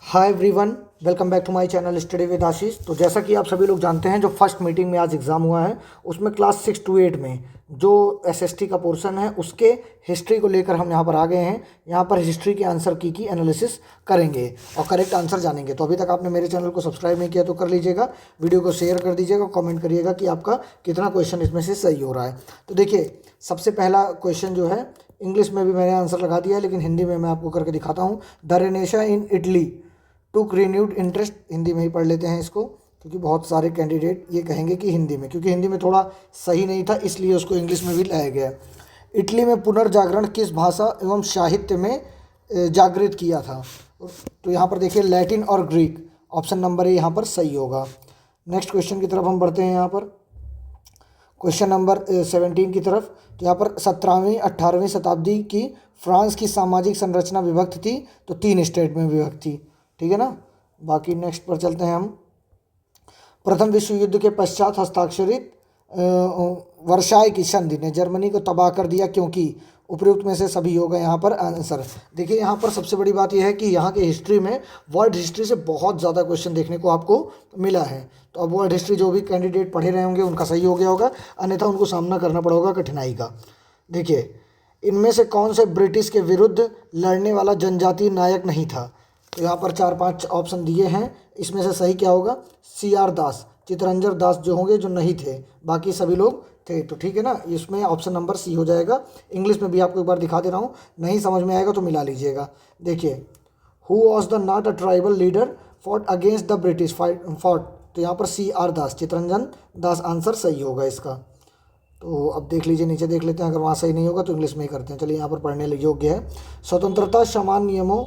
Hi everyone, welcome back to my channel study with Ashish. तो जैसा कि आप सभी लोग जानते हैं, जो फर्स्ट मीटिंग में आज एग्ज़ाम हुआ है उसमें क्लास 6 to 8 में जो एसएसटी का पोर्शन है उसके हिस्ट्री को लेकर हम यहाँ पर आ गए हैं। यहाँ पर हिस्ट्री के आंसर की एनालिसिस करेंगे और करेक्ट आंसर जानेंगे। तो अभी तक आपने मेरे चैनल को सब्सक्राइब नहीं किया तो कर लीजिएगा, वीडियो को शेयर कर दीजिएगा, कमेंट करिएगा कि आपका कितना क्वेश्चन इसमें से सही हो रहा है। तो देखिए, सबसे पहला क्वेश्चन जो है, इंग्लिश में भी मैंने आंसर लगा दिया है लेकिन हिंदी में मैं आपको करके दिखाता हूँ। The Renaissance in Italy took renewed interest, Hindi में ही पढ़ लेते हैं इसको, क्योंकि बहुत सारे कैंडिडेट ये कहेंगे कि हिंदी में, क्योंकि हिंदी में थोड़ा सही नहीं था इसलिए उसको इंग्लिश में भी लाया गया। इटली में पुनर्जागरण किस भाषा एवं साहित्य में जागृत किया था? तो यहाँ पर देखिए, लैटिन और ग्रीक, ऑप्शन नंबर ए यहाँ पर सही होगा। नेक्स्ट क्वेश्चन की तरफ हम बढ़ते हैं। यहाँ पर क्वेश्चन नंबर 17 की तरफ। तो यहाँ पर 17वीं 18वीं शताब्दी की फ्रांस की सामाजिक संरचना विभक्त थी, तो 3 स्टेट में विभक्त थी, ठीक है ना। बाकी नेक्स्ट पर चलते हैं हम। प्रथम विश्व युद्ध के पश्चात हस्ताक्षरित वर्साय की संधि ने जर्मनी को तबाह कर दिया क्योंकि, उपयुक्त में से सभी होगा यहाँ पर आंसर। देखिए, यहाँ पर सबसे बड़ी बात यह है कि यहाँ के हिस्ट्री में वर्ल्ड हिस्ट्री से बहुत ज़्यादा क्वेश्चन देखने को आपको मिला है। तो अब वर्ल्ड हिस्ट्री जो भी कैंडिडेट पढ़े रहे होंगे उनका सही हो गया होगा, अन्यथा उनको सामना करना पड़ा होगा कठिनाई का। देखिए, इनमें से कौन से ब्रिटिश के विरुद्ध लड़ने वाला जनजातीय नायक नहीं था? तो यहाँ पर 4-5 ऑप्शन दिए हैं, इसमें से सही क्या होगा? CR दास, चितरंजन दास जो होंगे, जो नहीं थे, बाकी सभी लोग थे। तो ठीक है ना, इसमें ऑप्शन नंबर सी हो जाएगा। इंग्लिश में भी आपको एक बार दिखा दे रहा हूँ, नहीं समझ में आएगा तो मिला लीजिएगा। देखिए, who was the not a tribal leader fought against the British fought, तो यहाँ पर CR दास, चितरंजन दास आंसर सही होगा इसका। तो अब देख लीजिए, नीचे देख लेते हैं, अगर वहाँ सही नहीं होगा तो इंग्लिश में ही करते हैं। चलिए, यहाँ पर पढ़ने योग्य है। स्वतंत्रता, समान नियमों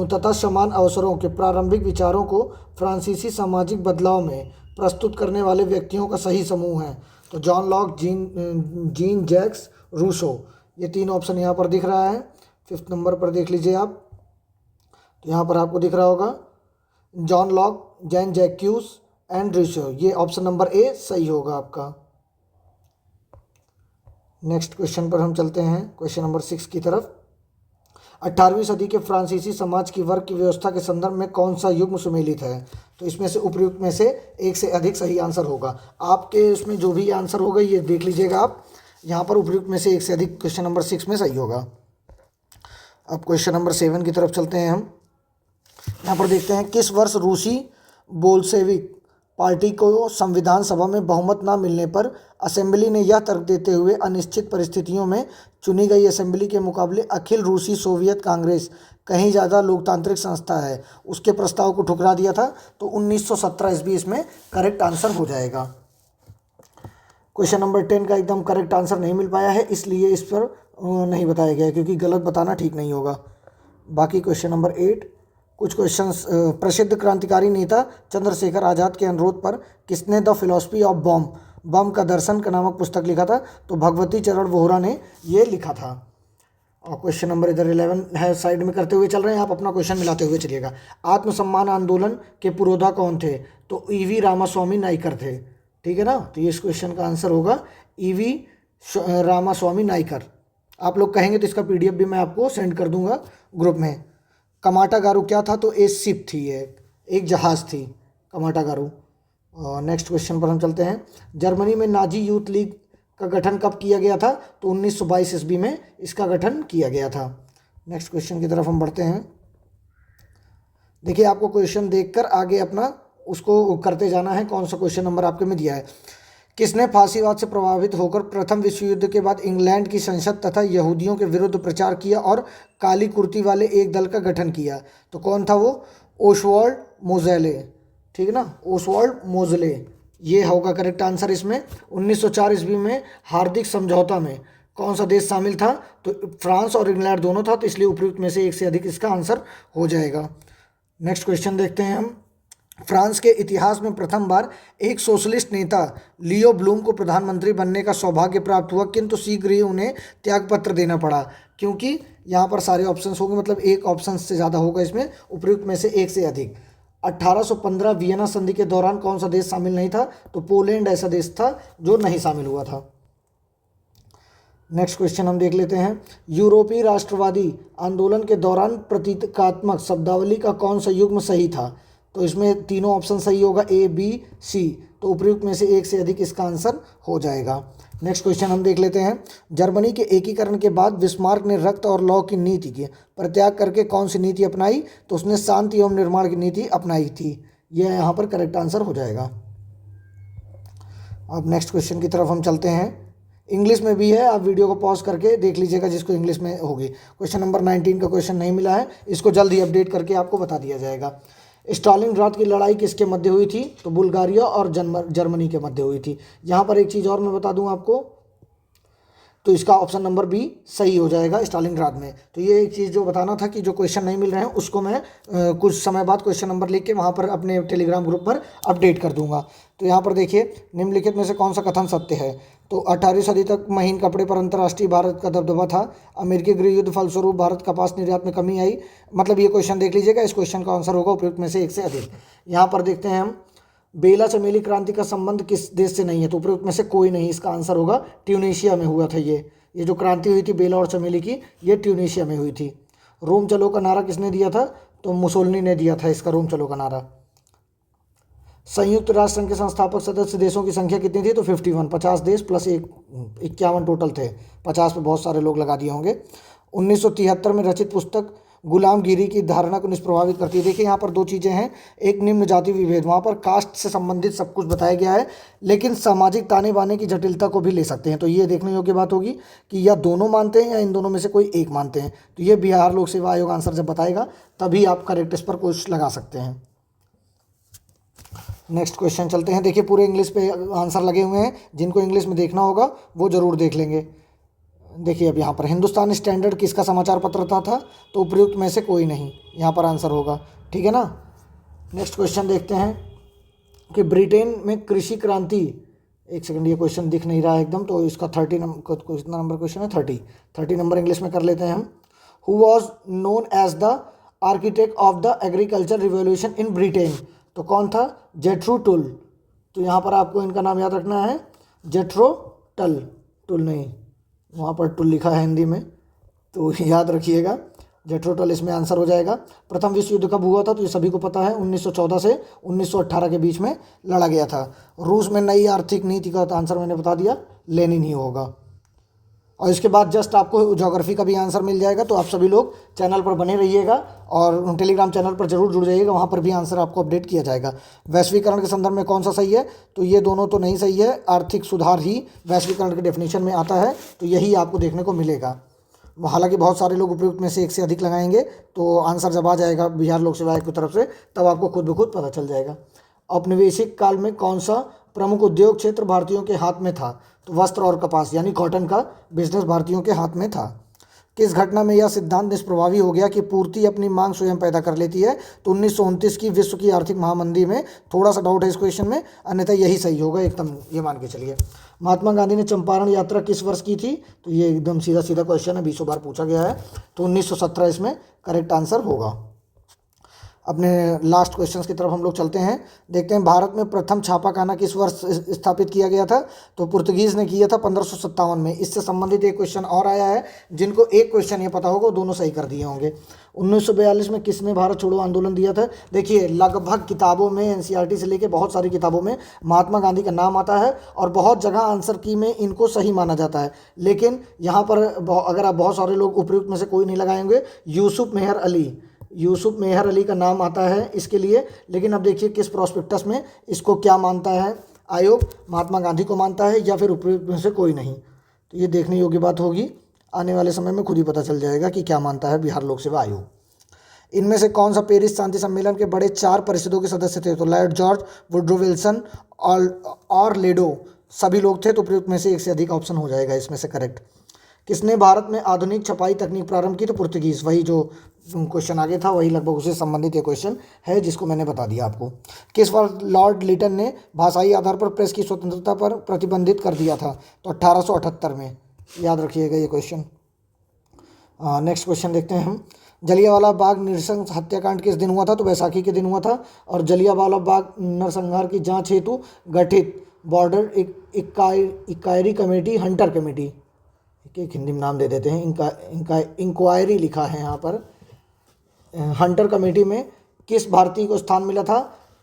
तथा समान अवसरों के प्रारंभिक विचारों को फ्रांसीसी सामाजिक बदलाव में प्रस्तुत करने वाले व्यक्तियों का सही समूह है। तो John Locke, Jean Jacques Rousseau, ये 3 ऑप्शन यहाँ पर दिख रहा है। 5th नंबर पर देख लीजिए आप, तो यहाँ पर आपको दिख रहा होगा John Locke, Jean Jacques and Rousseau, ये ऑप्शन नंबर ए सही होगा आपका। नेक्स्ट क्वेश्चन पर हम चलते हैं, क्वेश्चन नंबर 6 की तरफ। 18वीं सदी के फ्रांसीसी समाज की वर्ग की व्यवस्था के संदर्भ में कौन सा युग्म सुमेलित है? तो इसमें से उपयुक्त में से एक से अधिक सही आंसर होगा। आपके उसमें जो भी आंसर होगा ये देख लीजिएगा आप, यहाँ पर उपयुक्त में से एक से अधिक क्वेश्चन नंबर 6 में सही होगा। अब क्वेश्चन नंबर 7 की तरफ चलते हैं हम। यहाँ पर देखते हैं, किस वर्ष रूसी बोल्शेविक पार्टी को संविधान सभा में बहुमत न मिलने पर असेंबली ने यह तर्क देते हुए अनिश्चित परिस्थितियों में चुनी गई असेंबली के मुकाबले अखिल रूसी सोवियत कांग्रेस कहीं ज़्यादा लोकतांत्रिक संस्था है, उसके प्रस्ताव को ठुकरा दिया था? तो 1917 ईस्वी इसमें करेक्ट आंसर हो जाएगा। क्वेश्चन नंबर 10 का एकदम करेक्ट आंसर नहीं मिल पाया है, इसलिए इस पर नहीं बताया गया, क्योंकि गलत बताना ठीक नहीं होगा। बाकी क्वेश्चन नंबर 8, कुछ क्वेश्चंस। प्रसिद्ध क्रांतिकारी नेता चंद्रशेखर आज़ाद के अनुरोध पर किसने द फिलॉसफी ऑफ बम का दर्शन का नामक पुस्तक लिखा था? तो भगवती चरण वोहरा ने ये लिखा था। और क्वेश्चन नंबर इधर 11 है, साइड में करते हुए चल रहे हैं, आप अपना क्वेश्चन मिलाते हुए चलिएगा। आत्मसम्मान आंदोलन के पुरोधा कौन थे? तो EV रामास्वामी नाइकर थे, ठीक है ना। तो ये इस क्वेश्चन का आंसर होगा EV रामास्वामी नाइकर। आप लोग कहेंगे तो इसका PDF भी मैं आपको सेंड कर दूंगा ग्रुप में। कमाटागारू क्या था? तो एक शिप थी, एक जहाज़ थी कमाटागारू। नेक्स्ट क्वेश्चन पर हम चलते हैं। जर्मनी में नाजी यूथ लीग का गठन कब किया गया था? तो 1922 ईस्वी में इसका गठन किया गया था। नेक्स्ट क्वेश्चन की तरफ हम बढ़ते हैं। देखिए, आपको क्वेश्चन देखकर आगे अपना उसको करते जाना है, कौन सा क्वेश्चन नंबर आपके में दिया है। किसने फांसीवाद से प्रभावित होकर प्रथम विश्व युद्ध के बाद इंग्लैंड की संसद तथा यहूदियों के विरुद्ध प्रचार किया और काली कुर्ती वाले एक दल का गठन किया? तो कौन था वो? ओसवाल्ड मोज़ेले, ठीक है ना, ओसवाल्ड मोज़ले, ये होगा करेक्ट आंसर इसमें। 1904 ईस्वी में हार्दिक समझौता में कौन सा देश शामिल था? तो फ्रांस और इंग्लैंड दोनों था, तो इसलिए उपयुक्त में से एक से अधिक इसका आंसर हो जाएगा। नेक्स्ट क्वेश्चन देखते हैं हम। फ्रांस के इतिहास में प्रथम बार एक सोशलिस्ट नेता लियो ब्लूम को प्रधानमंत्री बनने का सौभाग्य प्राप्त हुआ, किंतु शीघ्र ही उन्हें त्यागपत्र देना पड़ा, क्योंकि यहाँ पर सारे ऑप्शंस होंगे, मतलब एक ऑप्शन से ज़्यादा होगा इसमें, उपयुक्त में से एक से अधिक। 1815 वियना संधि के दौरान कौन सा देश शामिल नहीं था? तो पोलैंड ऐसा देश था जो नहीं शामिल हुआ था। नेक्स्ट क्वेश्चन हम देख लेते हैं। यूरोपीय राष्ट्रवादी आंदोलन के दौरान प्रतीकात्मक शब्दावली का कौन सा युग्म सही था? तो इसमें तीनों ऑप्शन सही होगा, ए बी सी। तो उपयुक्त में से एक से अधिक इसका आंसर हो जाएगा। नेक्स्ट क्वेश्चन हम देख लेते हैं। जर्मनी के एकीकरण के बाद बिस्मार्क ने रक्त और लौ की नीति की परित्याग करके कौन सी नीति अपनाई? तो उसने शांति एवं निर्माण की नीति अपनाई थी। यह यहाँ पर करेक्ट आंसर हो जाएगा। अब नेक्स्ट क्वेश्चन की तरफ हम चलते हैं। इंग्लिश में भी है, आप वीडियो को पॉज करके देख लीजिएगा जिसको इंग्लिश में होगी। क्वेश्चन नंबर 19 का क्वेश्चन नहीं मिला है, इसको जल्द ही अपडेट करके आपको बता दिया जाएगा। स्टालिनग्राद की लड़ाई किसके मध्य हुई थी? तो बुल्गारिया और जर्मनी के मध्य हुई थी। यहाँ पर एक चीज़ और मैं बता दूँ आपको, तो इसका ऑप्शन नंबर बी सही हो जाएगा, स्टालिनग्राद में। तो ये एक चीज़ जो बताना था कि जो क्वेश्चन नहीं मिल रहे हैं उसको मैं कुछ समय बाद क्वेश्चन नंबर लिख के वहाँ पर अपने टेलीग्राम ग्रुप पर अपडेट कर दूंगा। तो यहाँ पर देखिए, निम्नलिखित में से कौन सा कथन सत्य है? तो 18वीं सदी तक महीन कपड़े पर अंतर्राष्ट्रीय भारत का दबदबा था। अमेरिकी गृह युद्ध फलस्वरूप भारत कपास निर्यात में कमी आई। मतलब ये क्वेश्चन देख लीजिएगा, इस क्वेश्चन का आंसर होगा उपयुक्त में से एक से अधिक। यहाँ पर देखते हैं हम, बेला चमेली क्रांति का संबंध किस देश से नहीं है? तो उपयुक्त में से कोई नहीं, इसका आंसर होगा ट्यूनीशिया में हुआ था। ये जो क्रांति हुई थी बेला और चमेली की, ये ट्यूनीशिया में हुई थी। रोम चलो का नारा किसने दिया था? तो मुसोलिनी ने दिया था इसका रोम चलो का नारा। संयुक्त राष्ट्र संघ के संस्थापक सदस्य देशों की संख्या कितनी थी? तो 51, 50 देश प्लस 51 टोटल थे। 50 पे बहुत सारे लोग लगा दिए होंगे। 1973 में रचित पुस्तक गुलामगिरी की धारणा को निष्प्रभावित करती है। देखिए यहाँ पर दो चीज़ें हैं, एक निम्न जाति विभेद, वहाँ पर कास्ट से संबंधित सब कुछ बताया गया है, लेकिन सामाजिक ताने बाने की जटिलता को भी ले सकते हैं। तो ये देखने योग्य बात होगी कि या दोनों मानते हैं या इन दोनों में से कोई एक मानते हैं। तो ये बिहार लोक सेवा आयोग आंसर जब बताएगा तभी आप करेक्ट इस पर कुछ लगा सकते हैं। नेक्स्ट क्वेश्चन चलते हैं। देखिए पूरे इंग्लिश पे आंसर लगे हुए हैं, जिनको इंग्लिश में देखना होगा वो ज़रूर देख लेंगे। देखिए अब यहाँ पर हिंदुस्तान स्टैंडर्ड किसका समाचार पत्र था? तो उपयुक्त में से कोई नहीं, यहाँ पर आंसर होगा। ठीक है ना। नेक्स्ट क्वेश्चन देखते हैं कि ब्रिटेन में कृषि क्रांति, एक सेकंड ये क्वेश्चन दिख नहीं रहा है एकदम, तो इसका 30 नंबर, कितना नंबर क्वेश्चन है? 30 नंबर इंग्लिश में कर लेते हैं हम। Who was known as the architect of the agriculture revolution in Britain? तो कौन था? Jethro Tull. तो यहाँ पर आपको इनका नाम याद रखना है, जेथ्रो टुल नहीं, वहाँ पर टुल लिखा है हिंदी में, तो याद रखिएगा, जेथ्रो टुल इसमें आंसर हो जाएगा। प्रथम विश्व युद्ध कब हुआ था? तो ये सभी को पता है, 1914 से 1918 के बीच में लड़ा गया था। रूस में नई आर्थिक नीति का आंसर मैंने बता दिया, लेनिन ही होगा। और इसके बाद जस्ट आपको ज्योग्राफी का भी आंसर मिल जाएगा। तो आप सभी लोग चैनल पर बने रहिएगा और टेलीग्राम चैनल पर जरूर जुड़ जाइएगा, वहाँ पर भी आंसर आपको अपडेट किया जाएगा। वैश्वीकरण के संदर्भ में कौन सा सही है? तो ये दोनों तो नहीं सही है, आर्थिक सुधार ही वैश्वीकरण के डेफिनेशन में आता है, तो यही आपको देखने को मिलेगा। हालांकि बहुत सारे लोग उपयुक्त में से एक से अधिक लगाएंगे, तो आंसर जब आ जाएगा बिहार लोक सेवा आयोग की तरफ से तब आपको खुद ब खुद पता चल जाएगा। औपनिवेशिक काल में कौन सा प्रमुख उद्योग क्षेत्र भारतीयों के हाथ में था? तो वस्त्र और कपास यानी कॉटन का बिजनेस भारतीयों के हाथ में था। किस घटना में यह सिद्धांत निष्प्रभावी हो गया कि पूर्ति अपनी मांग स्वयं पैदा कर लेती है? तो 1929 की विश्व की आर्थिक महामंदी में। थोड़ा सा डाउट है इस क्वेश्चन में, अन्यथा यही सही होगा एकदम, ये मान के चलिए। महात्मा गांधी ने चंपारण यात्रा किस वर्ष की थी? तो ये एकदम सीधा सीधा क्वेश्चन है, 20 बार पूछा गया है, तो 1917 इसमें करेक्ट आंसर होगा। अपने लास्ट क्वेश्चंस की तरफ हम लोग चलते हैं। देखते हैं भारत में प्रथम छापाखाना किस वर्ष स्थापित किया गया था? तो पुर्तगीज़ ने किया था 1557 में। इससे संबंधित एक क्वेश्चन और आया है, जिनको एक क्वेश्चन ये पता होगा वो दोनों सही कर दिए होंगे। 1942 में किसने भारत छोड़ो आंदोलन दिया था? देखिए लगभग किताबों में, एनसीईआरटी से लेके बहुत सारी किताबों में महात्मा गांधी का नाम आता है और बहुत जगह आंसर की में इनको सही माना जाता है, लेकिन यहाँ पर अगर आप बहुत सारे लोग उपयुक्त में से कोई नहीं लगाएंगे, यूसुफ मेहर अली का नाम आता है इसके लिए। लेकिन अब देखिए किस प्रोस्पेक्टस में इसको क्या मानता है आयोग, महात्मा गांधी को मानता है या फिर उपयुक्त में से कोई नहीं? तो ये देखने योग्य बात होगी, आने वाले समय में खुद ही पता चल जाएगा कि क्या मानता है बिहार लोक सेवा आयोग। इनमें से कौन सा पेरिस शांति सम्मेलन के बड़े 4 परिषदों के सदस्य थे? तो लॉर्ड जॉर्ज, वुड्रो विल्सन और लेडो सभी लोग थे, तो उपयुक्त में से एक से अधिक ऑप्शन हो जाएगा इसमें से करेक्ट। किसने भारत में आधुनिक छपाई तकनीक प्रारंभ की? तो पुर्तगीज़। वही जो क्वेश्चन आगे था वही लगभग उससे संबंधित ये क्वेश्चन है जिसको मैंने बता दिया आपको। किस वर्ष लॉर्ड लिटन ने भाषाई आधार पर प्रेस की स्वतंत्रता पर प्रतिबंधित कर दिया था? तो 1878 में, याद रखिएगा ये क्वेश्चन। नेक्स्ट क्वेश्चन देखते हैं हम। जलियांवाला बाग नृशंस हत्याकांड किस दिन हुआ था? तो बैसाखी के दिन हुआ था। और जलियांवाला बाग नरसंहार की जांच हेतु गठित border inquiry committee, Hunter committee, इसके एक हिंदी में नाम दे देते हैं, इनका इंक्वायरी लिखा है यहाँ पर। हंटर कमेटी में किस भारतीय को स्थान मिला था?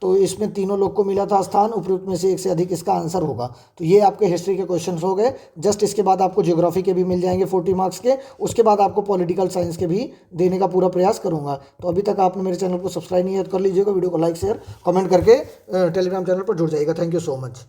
तो इसमें तीनों लोग को मिला था स्थान, उपयुक्त में से एक से अधिक इसका आंसर होगा। तो ये आपके हिस्ट्री के क्वेश्चंस हो गए। जस्ट इसके बाद आपको ज्योग्राफी के भी मिल जाएंगे 40 मार्क्स के, उसके बाद आपको पॉलिटिकल साइंस के भी देने का पूरा प्रयास करूंगा। तो अभी तक आपने मेरे चैनल को सब्सक्राइब नहीं है तो कर लीजिएगा, वीडियो को लाइक शेयर कमेंट करके टेलीग्राम चैनल पर जुड़ जाइएगा। Thank you so much.